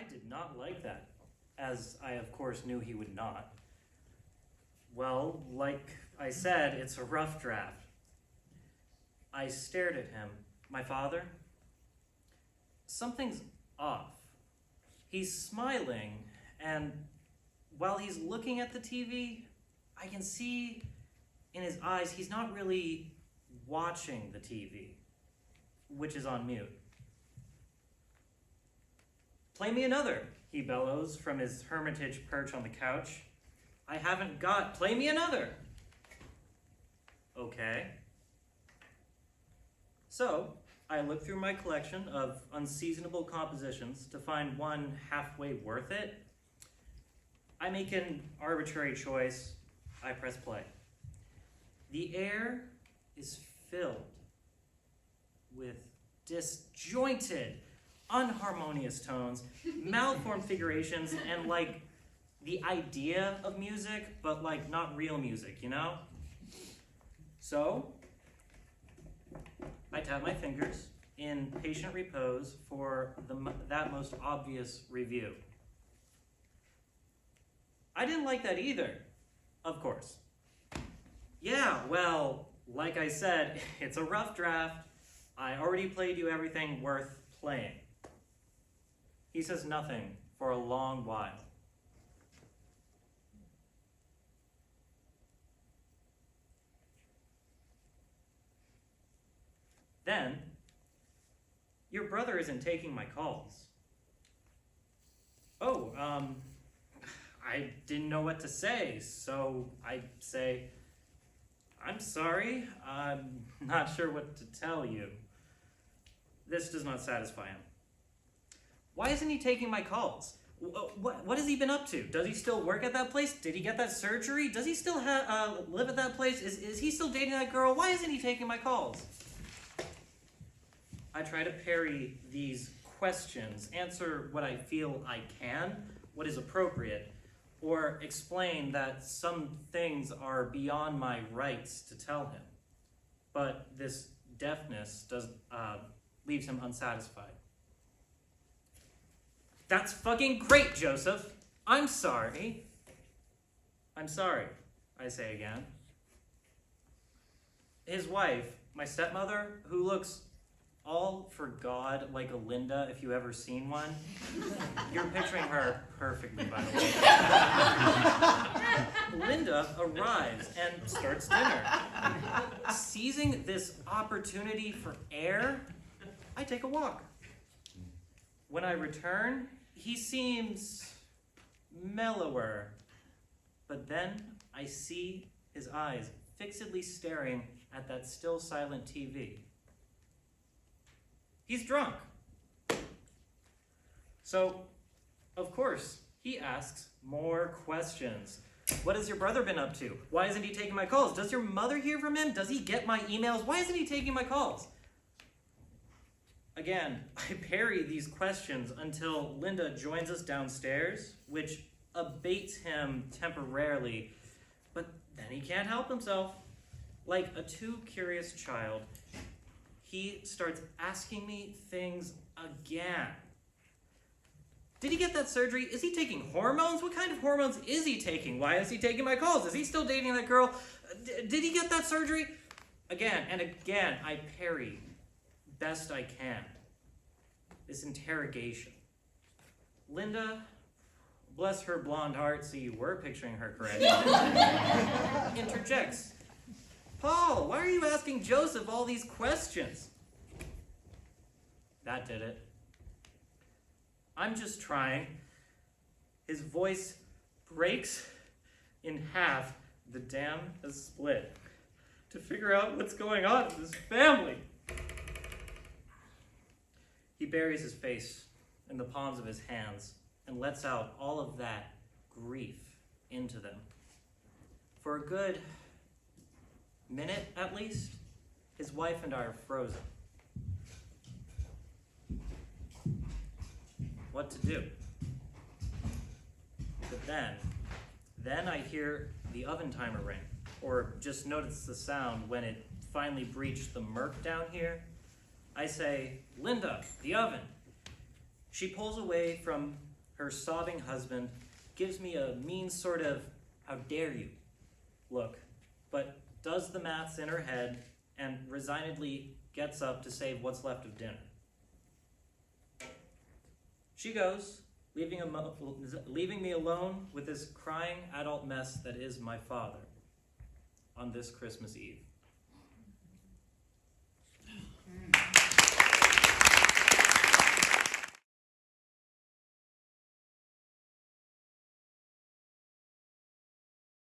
I did not like that, as I of course knew he would not. Well, like I said, it's a rough draft. I stared at him. My father? Something's off. He's smiling, and while he's looking at the TV, I can see in his eyes he's not really watching the TV, which is on mute. Play me another, he bellows from his hermitage perch on the couch. I haven't got, play me another. Okay. So, I look through my collection of unseasonable compositions to find one halfway worth it. I make an arbitrary choice. I press play. The air is filled with disjointed, unharmonious tones, malformed figurations, and like the idea of music, but like not real music, you know? So, I tap my fingers in patient repose for that most obvious review. I didn't like that either, of course. Yeah, well, like I said, it's a rough draft. I already played you everything worth playing. He says nothing for a long while. Then, your brother isn't taking my calls. Oh, I didn't know what to say, so I say, I'm sorry, I'm not sure what to tell you. This does not satisfy him. Why isn't he taking my calls? What has he been up to? Does he still work at that place? Did he get that surgery? Does he still live at that place? Is he still dating that girl? Why isn't he taking my calls? I try to parry these questions, answer what I feel I can, what is appropriate, or explain that some things are beyond my rights to tell him. But this deafness leaves him unsatisfied. That's fucking great, Joseph. I'm sorry. I'm sorry, I say again. His wife, my stepmother, who looks all for God like a Linda, if you ever seen one. You're picturing her perfectly, by the way. Linda arrives and starts dinner. Seizing this opportunity for air, I take a walk. When I return, he seems mellower. But then I see his eyes fixedly staring at that still silent TV. He's drunk. So, of course, he asks more questions. What has your brother been up to? Why isn't he taking my calls? Does your mother hear from him? Does he get my emails? Why isn't he taking my calls? Again, I parry these questions until Linda joins us downstairs, which abates him temporarily, but then he can't help himself. Like a too curious child, he starts asking me things again. Did he get that surgery? Is he taking hormones? What kind of hormones is he taking? Why is he taking my calls? Is he still dating that girl? Did he get that surgery? Again and again, I parry best I can this interrogation. Linda, bless her blonde heart, so you were picturing her correctly, interjects. Paul, why are you asking Joseph all these questions? That did it. I'm just trying. His voice breaks in half. The dam has split. To figure out what's going on in this family. He buries his face in the palms of his hands and lets out all of that grief into them. For a good minute, at least, his wife and I are frozen. What to do? But then I hear the oven timer ring, or just notice the sound when it finally breached the murk down here. I say, Linda, the oven. She pulls away from her sobbing husband gives me a mean sort of, how dare you look, but does the maths in her head and resignedly gets up to save what's left of dinner. She goes, leaving me alone with this crying adult mess that is my father on this Christmas Eve.